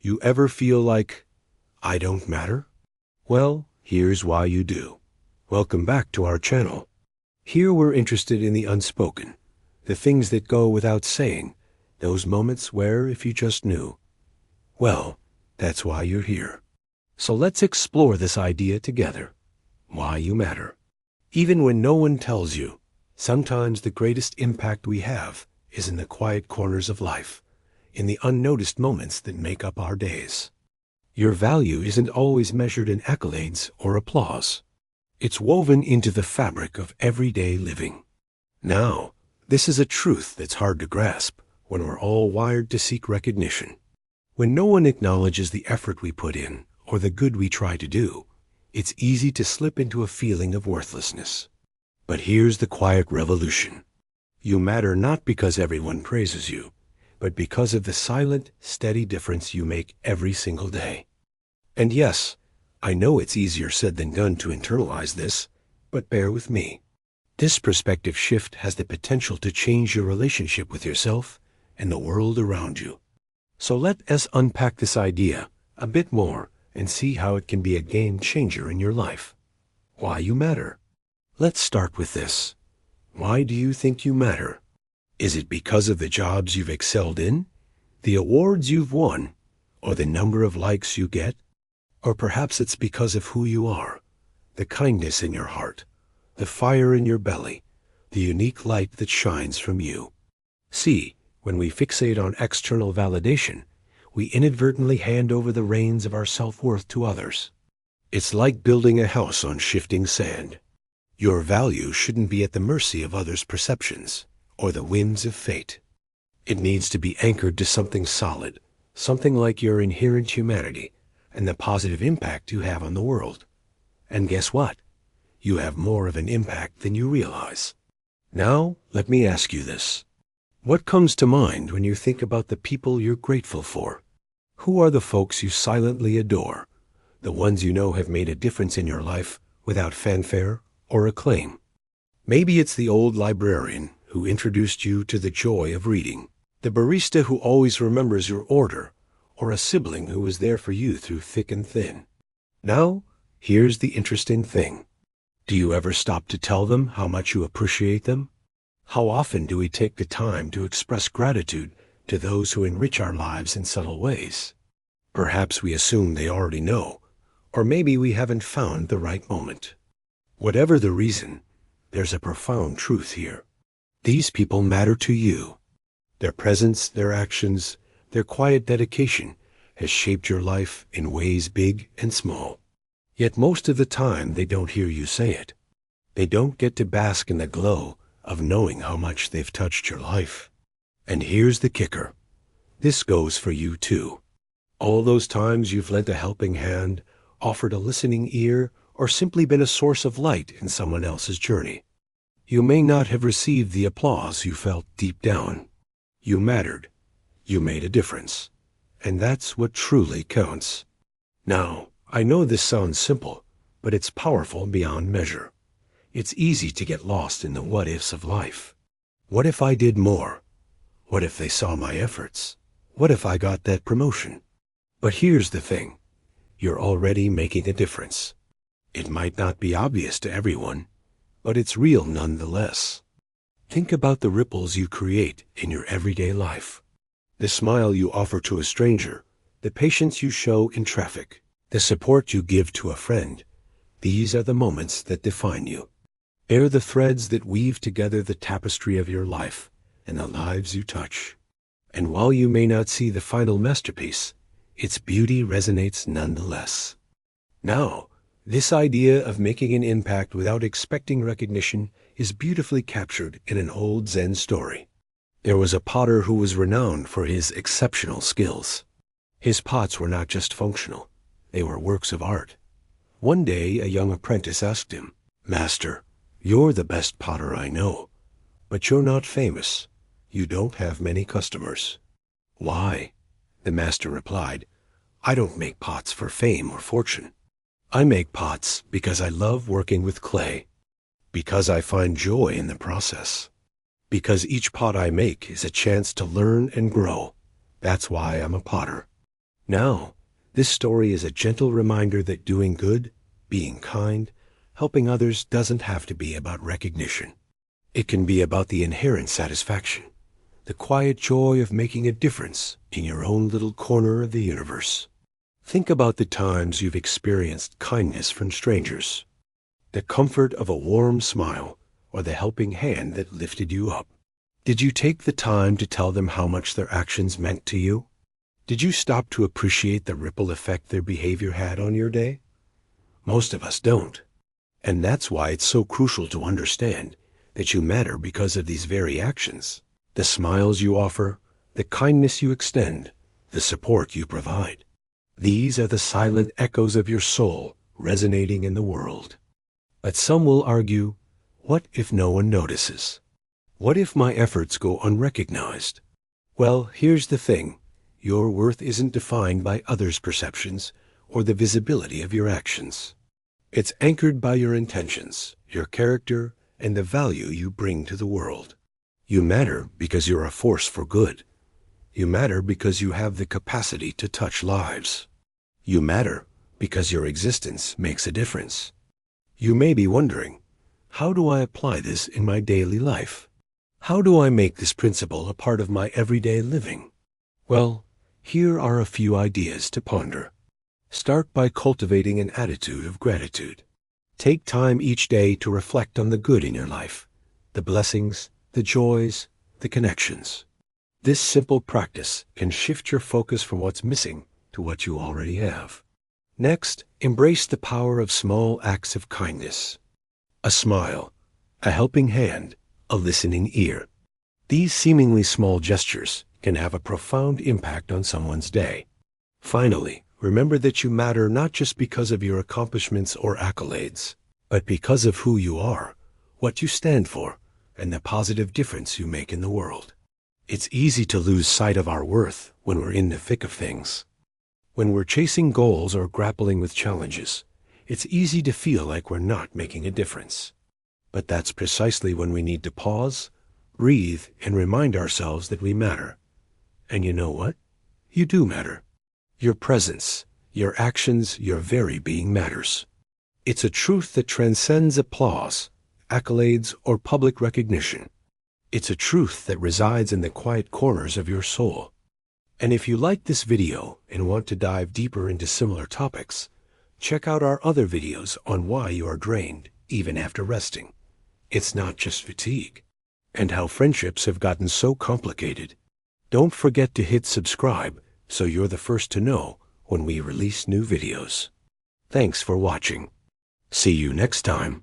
You ever feel like, I don't matter? Well, here's why you do. Welcome back to our channel. Here we're interested in the unspoken, the things that go without saying, those moments where if you just knew. Well, that's why you're here. So let's explore this idea together. Why you matter. Even when no one tells you, sometimes the greatest impact we have is in the quiet corners of life, in the unnoticed moments that make up our days. Your value isn't always measured in accolades or applause. It's woven into the fabric of everyday living. Now, this is a truth that's hard to grasp when we're all wired to seek recognition. When no one acknowledges the effort we put in or the good we try to do, it's easy to slip into a feeling of worthlessness. But here's the quiet revolution. You matter not because everyone praises you, but because of the silent, steady difference you make every single day. And yes, I know it's easier said than done to internalize this, but bear with me. This perspective shift has the potential to change your relationship with yourself and the world around you. So let us unpack this idea a bit more and see how it can be a game changer in your life. Why you matter. Let's start with this. Why do you think you matter? Is it because of the jobs you've excelled in, the awards you've won, or the number of likes you get? Or perhaps it's because of who you are, the kindness in your heart, the fire in your belly, the unique light that shines from you. See, when we fixate on external validation, we inadvertently hand over the reins of our self-worth to others. It's like building a house on shifting sand. Your value shouldn't be at the mercy of others' perceptions or the whims of fate. It needs to be anchored to something solid, something like your inherent humanity and the positive impact you have on the world. And guess what? You have more of an impact than you realize. Now, let me ask you this. What comes to mind when you think about the people you're grateful for? Who are the folks you silently adore, the ones you know have made a difference in your life without fanfare or acclaim? Maybe it's the old librarian who introduced you to the joy of reading, the barista who always remembers your order, or a sibling who was there for you through thick and thin. Now, here's the interesting thing. Do you ever stop to tell them how much you appreciate them? How often do we take the time to express gratitude to those who enrich our lives in subtle ways? Perhaps we assume they already know, or maybe we haven't found the right moment. Whatever the reason, there's a profound truth here. These people matter to you. Their presence, their actions, their quiet dedication has shaped your life in ways big and small. Yet most of the time they don't hear you say it. They don't get to bask in the glow of knowing how much they've touched your life. And here's the kicker. This goes for you too. All those times you've lent a helping hand, offered a listening ear, or simply been a source of light in someone else's journey. You may not have received the applause you felt deep down. You mattered. You made a difference. And that's what truly counts. Now, I know this sounds simple, but it's powerful beyond measure. It's easy to get lost in the what-ifs of life. What if I did more? What if they saw my efforts? What if I got that promotion? But here's the thing. You're already making a difference. It might not be obvious to everyone, but it's real nonetheless. Think about the ripples you create in your everyday life. The smile you offer to a stranger, the patience you show in traffic, the support you give to a friend. These are the moments that define you. They're the threads that weave together the tapestry of your life and the lives you touch. And while you may not see the final masterpiece, its beauty resonates nonetheless. Now, this idea of making an impact without expecting recognition is beautifully captured in an old Zen story. There was a potter who was renowned for his exceptional skills. His pots were not just functional, they were works of art. One day, a young apprentice asked him, "Master, you're the best potter I know, but you're not famous. You don't have many customers." "Why?" The master replied, "I don't make pots for fame or fortune. I make pots because I love working with clay, because I find joy in the process, because each pot I make is a chance to learn and grow. That's why I'm a potter." Now, this story is a gentle reminder that doing good, being kind, helping others doesn't have to be about recognition. It can be about the inherent satisfaction, the quiet joy of making a difference in your own little corner of the universe. Think about the times you've experienced kindness from strangers, the comfort of a warm smile, or the helping hand that lifted you up. Did you take the time to tell them how much their actions meant to you? Did you stop to appreciate the ripple effect their behavior had on your day? Most of us don't. And that's why it's so crucial to understand that you matter because of these very actions. The smiles you offer, the kindness you extend, the support you provide. These are the silent echoes of your soul resonating in the world. But some will argue, what if no one notices? What if my efforts go unrecognized? Well, here's the thing. Your worth isn't defined by others' perceptions or the visibility of your actions. It's anchored by your intentions, your character, and the value you bring to the world. You matter because you're a force for good. You matter because you have the capacity to touch lives. You matter because your existence makes a difference. You may be wondering, how do I apply this in my daily life? How do I make this principle a part of my everyday living? Well, here are a few ideas to ponder. Start by cultivating an attitude of gratitude. Take time each day to reflect on the good in your life, the blessings, the joys, the connections. This simple practice can shift your focus from what's missing to what you already have. Next, embrace the power of small acts of kindness. A smile, a helping hand, a listening ear. These seemingly small gestures can have a profound impact on someone's day. Finally, remember that you matter not just because of your accomplishments or accolades, but because of who you are, what you stand for, and the positive difference you make in the world. It's easy to lose sight of our worth when we're in the thick of things. When we're chasing goals or grappling with challenges, it's easy to feel like we're not making a difference. But that's precisely when we need to pause, breathe, and remind ourselves that we matter. And you know what? You do matter. Your presence, your actions, your very being matters. It's a truth that transcends applause, accolades, or public recognition. It's a truth that resides in the quiet corners of your soul. And if you like this video and want to dive deeper into similar topics, check out our other videos on why you are drained even after resting. It's not just fatigue, and how friendships have gotten so complicated. Don't forget to hit subscribe so you're the first to know when we release new videos. Thanks for watching. See you next time.